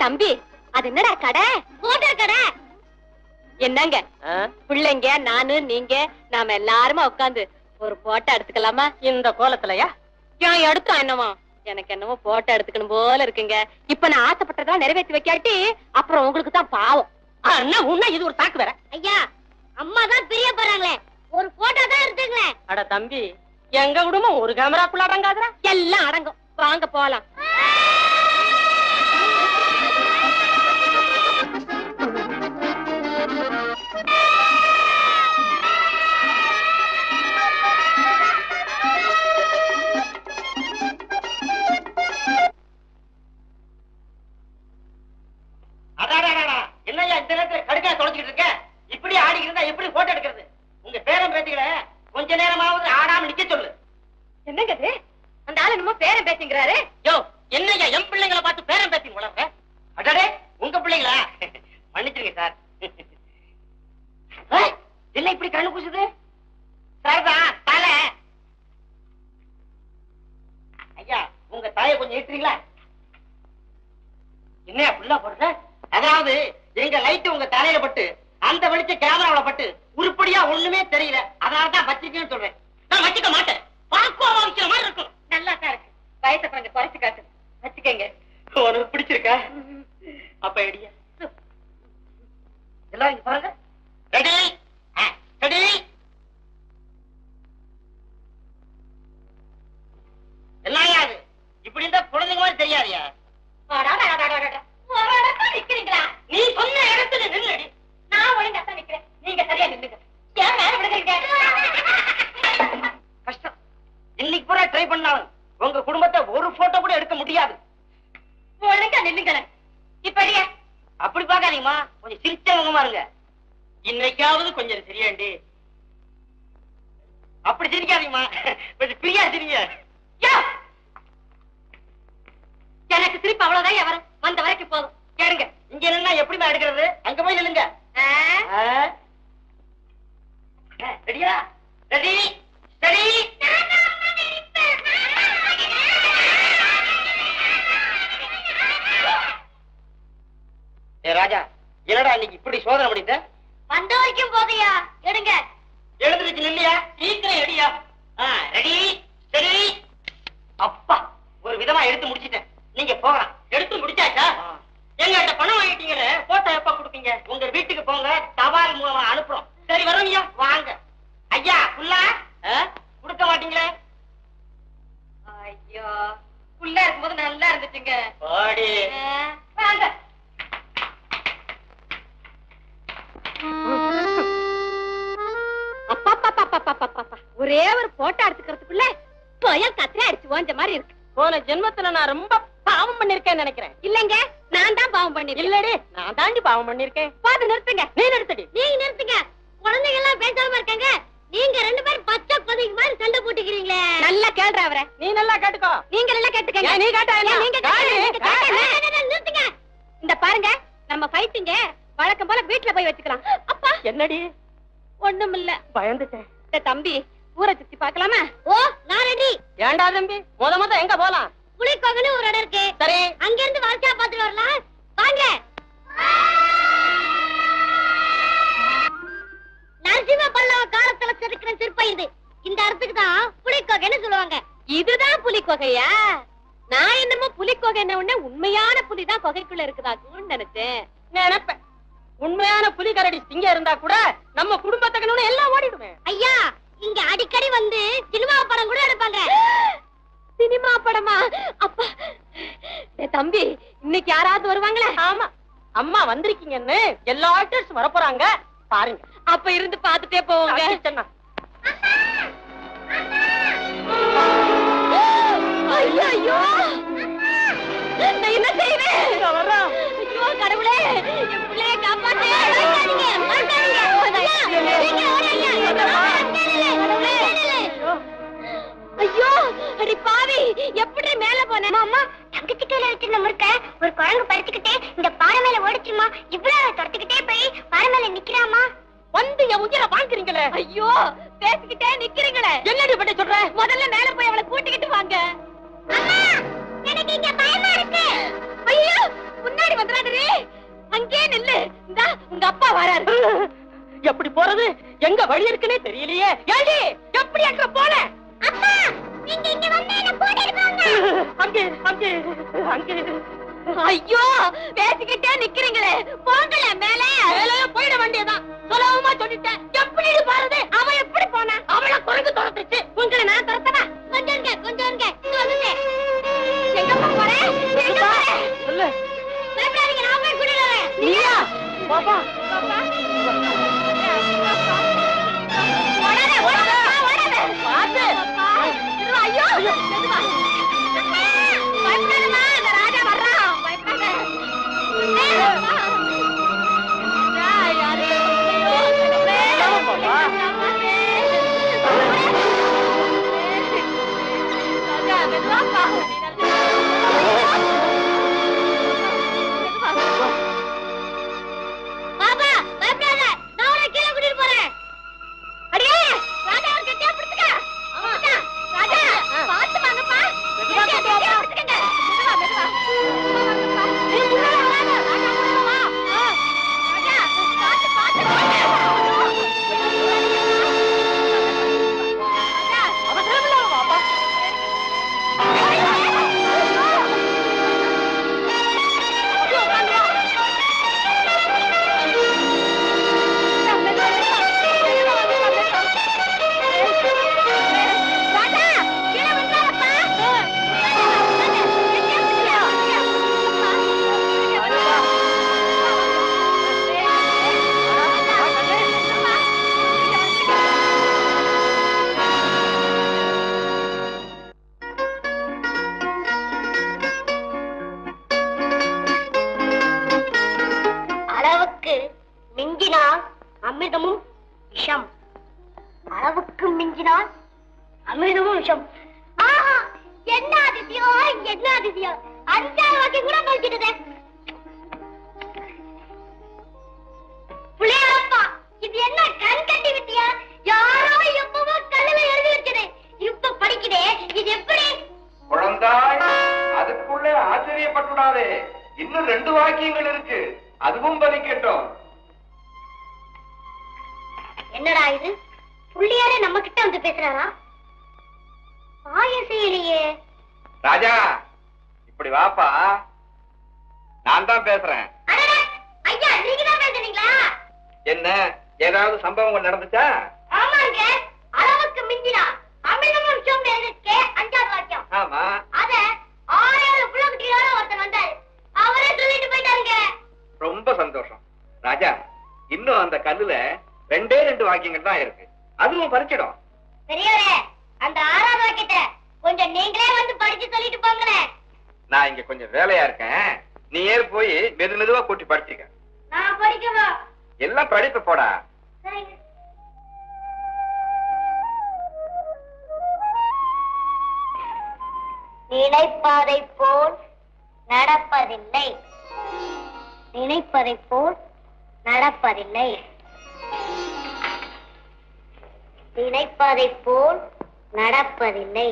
தம்பி, அது என்னடா கடை? போட்டோ கடை. என்னங்க பிள்ளைங்க, நானு, நீங்க, நாம எல்லாருமா உட்காந்து ஒரு போட்டோ எடுத்துக்கலாமா? இந்த கோலத்துலயா? ஏன் எடுத்தா என்னவா? எனக்கு என்னவோ போட்டோ எடுத்துக்கணும் போல இருக்குங்க. இப்ப நான் ஆசைப்பட்டதெல்லாம் நிறைவேற்றி வைக்காட்டி அப்புறம் உங்களுக்கு தான் பாவம். உன்ன இது ஒரு தாக்கு வேற. ஐயா, அம்மா தான் பிரிய போறாங்களே, ஒரு போட்டோ தான் எடுத்துங்களேன். அட தம்பி, எங்க குடும்பம் ஒரு கேமராக்குள்ள அடங்காதுடா. எல்லாம் அடங்கும், வாங்க போலாம். என்னையா இந்த நேரத்துல கடுக்கா தொலைச்சிட்டு இருக்க? இப்படி ஆடிக்கிட்டு இருந்தா எப்படி போட்டோ எடுக்கிறது? உங்க பேரன் பேத்திகளை கொஞ்ச நேரமாவது ஆடாம நிக்க சொல்லு. என்னங்க இது? அந்த ஆளு என்னமோ பேரன் பேத்திங்கிறாரு. யோ, என்னையா என் பிள்ளைங்களை பார்த்து பேரன் பேத்தி வளர்ற? அடடே, உங்க பிள்ளைங்களா? மன்னிச்சிருங்க சார். என்ன இப்படி கண்ணு பூசுது? சார்தான் தலை. ஐயா, உங்க தலையை கொஞ்சம் ஏற்றுறீங்களா? என்னையா புள்ளா போடுற? அதாவது எங்க லைட் உங்க தலையில பட்டு அந்த வெளிச்ச கேமராவில பட்டு உருப்படியா ஒண்ணுமே தெரியல. அதனாலதான் வச்சுக்கன்னு சொல்றேன். நான் வச்சுக்க மாட்டேன். பாக்குவா வைக்கிற மாதிரி இருக்கும். நல்லா தான் இருக்கு. வயசை கொஞ்சம் குறைச்சு காட்டு. வச்சுக்கங்க. உனக்கு பிடிச்சிருக்கா? அப்ப ஐடியா எல்லாம் இங்க பாருங்க. Ready ready. எல்லாம் யாது இப்படி இருந்தா குழந்தைங்க மாதிரி தெரியாதியா? நிக்கிறீங்களா? நீ சொன்ன இடத்துல நில்லடி. நான் ஒழுங்கா நிக்கிறேன், நீங்க சரியா நில்லுங்க. ஏன் மேல விடுறீங்க? கஷ்டம். இன்னைக்கு பூரா ட்ரை பண்ணாலும் உங்க குடும்பத்தை ஒரு போட்டோ கூட எடுக்க முடியாது. ஒழுங்கா நில்லுங்களேன். இப்படியா? அப்படி பாக்காதீங்கம்மா, கொஞ்சம் சிரிச்சவங்கமா இருங்க. இன்னைக்காவது கொஞ்சம் சிரியாண்டி. அப்படி சிரிக்காதீங்கம்மா, கொஞ்சம் பிரியா சிரிங்க. எனக்கு திருப்பி அவ்வளவுதான் வரும். வந்த வரைக்கும் போதும். கேளுங்க, இங்க என்னன்னா எப்படிமா எடுக்கிறது? அங்க போய் நில்லுங்க. ரெடியா? Ready ready. ஏ ராஜா, என்னடா இன்னைக்கு இப்படி சோதனை பண்ணிட்ட? வந்த வரைக்கும் போதையா? எடுங்க. எழுந்துருச்சு நில்லையா? சீக்கிரம் எடியா. Ready ready. அப்பா, ஒரு விதமா எடுத்து முடிச்சிட்டேன். நீங்க போகலாம். எடுத்து முடிச்சாச்சா? எங்கிட்ட பணம் வாங்கிட்டீங்களே, போட்டோ எப்ப கொடுப்பீங்க? உங்க வீட்டுக்கு போங்க, தபால் மூலமா அனுப்புறோம். சரி வரோம்யா, வாங்க. ஐயா புல்லா கொடுக்க மாட்டீங்களே? ஐயோ, புள்ள இருக்கும்போது நல்லா இருந்துச்சுங்க. ஓடி வாங்க. ஒரே ஒரு போட்டோ எடுத்துக்கிறதுக்குள்ள புயல் கத்திரி அடிச்சு ஓஞ்ச மாதிரி இருக்கு. போன ஜென்மத்துல நான் ரொம்ப பாவம் பண்ணிருக்கேன்னு நினைக்கிறேன். இல்லங்க, நான் தான் பாவம் பண்ணிருக்கேன். இல்லடி, நான் தாண்டி பாவம் பண்ணிருக்கேன். பாத்து நிறுத்துங்க. நீ நிறுத்தடி. நீங்க நிறுத்துங்க. குழந்தைங்க எல்லாம் பேசாம இருக்காங்க. நீங்க ரெண்டு பேரும் பச்சை கொதிக்கு மாதிரி சண்டை போட்டுக்கிறீங்களே. நல்லா கேள்ற அவரை. நீ நல்லா கேட்டுக்கோ. நீங்க நல்லா கேட்டுக்கங்க. நீ கேட்டா நிறுத்துங்க. இந்த பாருங்க, நம்ம ஃபைட்டிங்க வழக்கம் போல வீட்டுல போய் வச்சுக்கலாம். அப்பா என்னடி? ஒண்ணும் இல்ல, பயந்துட்டேன். தம்பி, ஊரை சுத்தி பாக்கலாமா? ஓ, நான் ரெடி. ஏண்டா தம்பி, முத எங்க போலாம்? புலிக்கோகன்னு ஒரு இடம் இருக்கு. சரி, அங்க இருந்து வாழ்க்கையா பாத்துட்டு வரலாம். வாங்க. நரசிம்ம பல்லவ காலத்துல செதுக்கிற சிற்பம் இது. இந்த இடத்துக்கு தான் புலிக்கோகைன்னு சொல்லுவாங்க. இதுதான் புலிக்கோகையா? நான் என்னமோ புலிக்கோகை என்ன உடனே உண்மையான புலிதான் குகைக்குள்ள இருக்குதாக்குன்னு நினைச்சேன். நினைப்பேன். உண்மையான புலி கரடி இங்க இருந்தா கூட நம்ம குடும்பத்துக்கு எல்லாம் ஓடிடுவேன். ஐயா, இங்க அடிக்கடி வந்து சினிமா படம் கூட எடுப்பாங்க. சினிமா படமா? அப்பா தம்பி, இன்னைக்கு யாராவது வருவாங்களா? ஆமா, அம்மா வந்திருக்கீங்கன்னு எல்லா ஆக்டர்ஸ் வரப்போறாங்க, பாருங்க. அப்ப இருந்து பாத்துட்டே போவாங்க. ஐயோ, நான் என்ன செய்வேன்? ஐயோ கடவுளே, என் பிள்ளைய காப்பாத்து. ஐயோ, அடி பாவி, எப்படி மேல போன? அம்மா, தங்கச்சிக்கையில வச்சிருந்த முறுக்க ஒரு குழந்தை பறிச்சுக்கிட்டே இந்த பாறை மேல ஓடிச்சுமா. இவ்வளவு துரத்துக்கிட்டே போய் பாறை மேல நிக்கிறாமா. வந்து என் உயிரை வாங்குறீங்களே. ஐயோ, பேசிக்கிட்டே நிக்கிறீங்களே. என்னடி பண்ணி சொல்ற? முதல்ல மேல போய் அவளை கூட்டிக்கிட்டு வாங்க. எனக்கு இங்க பயமா இருக்கு. ஐயோ முன்னாடி வந்துறாதே. அங்கே நில்லு. இந்தா உங்க அப்பா வராரு. எப்படி போறது? எங்க வழி இருக்குன்னே தெரியலையே. ஏண்டி எப்படி அங்க போன? அப்பா நீங்க இங்க வந்து என்ன கூட்டிட்டு போங்க. அங்கே அங்கே அங்கே. ஐயோ பேசிக்கிட்டே நிக்கிறீங்களே. போங்கல மேலே. மேலே போயிட வேண்டியதான். சுலபமா சொல்லிட்டேன். எப்படி பாருது? அவன் எப்படி போனா? அவளை குறைந்து துரத்துச்சு. உங்களை நான் துரத்தவா? கொஞ்சம் இருங்க கொஞ்சம் இருங்க. இங்க வந்துட்டேன். எங்கப்பா போறேன்? எங்க போறேன்? சொல்லு. பயப்படாதீங்க, நான் போய் கூட்டிட்டு வரேன். நீயா? பாப்பா பாப்பா. ஓடாத ஓடாத ஓடாத. பாத்து. இதுவா? ஐயோ இதுவா? அம்மா, பயப்படாதம்மா, இந்த ராஜா வர்றான். பயப்படாத. யாரு? பாப்பா. ராஜா மெதுவாப்பா. பாப்பா பயப்படாத, நான் உன்னை கீழே கூட்டிட்டு போறேன். அடியே ராஜா ஒரு கட்டியா பிடிச்சுக்க. ஆமாடா ராஜா பாத்து வாங்கப்பா. மெதுவா கட்டியா பிடிச்சுக்கங்க. மெதுவா மெதுவா வாங்கப்பா. நீ உள்ள வராத. ராஜா உள்ள வா. ராஜா பாத்து பாத்து ராஜா. அவசரம் இல்ல பாப்பா. அளவுக்கு மிஞ்சினால் அமிர்தமும் விஷம். அளவுக்கு மிஞ்சினால் அமிர்தமும் விஷம். ஆஹா என்ன அதிசயம் என்ன அதிசயம். 5 வாக்கியம் கூட பழிச்சிட்டதே. புள்ளையாப்பா இது என்ன கண் கட்டி விட்டியா? யாரோ எப்பவோ கல்லுல எழுதி வச்சது இப்ப படிக்குதே. இது எப்படி? குழந்தாய், அதுக்குள்ளே ஆச்சரியப்பட்டுடாதே. இன்னும் 2 வாக்கியங்கள் இருக்கு. அதுவும் பலிக்கட்டும். என்னடா இது? புள்ளியாரே நம்ம கிட்ட வந்து பேசுறாரா? ஆயசையிலேயே. ராஜா, இப்படி வாப்பா. நான் தான் பேசுறேன். அடடே, ஐயா நீங்க தான் பேசுறீங்களா? என்ன, ஏதாவது சம்பவங்கள் நடந்துச்சா? ஆமாங்க. அளவுக்கு மிஞ்சினா அமிர்தமும் விஷம் எழுதிருக்கே 5வது வாக்கியம். ஆமா. அத 6 புள்ள குட்டியோட ஒருத்தன் வந்தாரு. அவரே சொல்லிட்டு போயிட்டாருங்க. ரொம்ப சந்தோஷம். ராஜா, இன்னும் அந்த கல்லுல 2 வாக்கியங்கள் தான் இருக்கு. அதுவும் பறிச்சிடும். பெரியவரே, அந்த 6வது வாக்கியத்தை கொஞ்சம் நீங்களே வந்து படிச்சு சொல்லிட்டு போங்களேன். நான் இங்க கொஞ்சம் வேலையா இருக்கேன். நீ ஏறு போய் மெதுவா கூட்டி படிச்சுக்க. நான் படிக்கவா? எல்லாம் படிப்பு போடா. சரிங்க. நினைப்பதை போல் நடப்பதில்லை. நினைப்பதை போல் நடப்பதில்லை. நினைப்பதை போல் நடப்பதில்லை.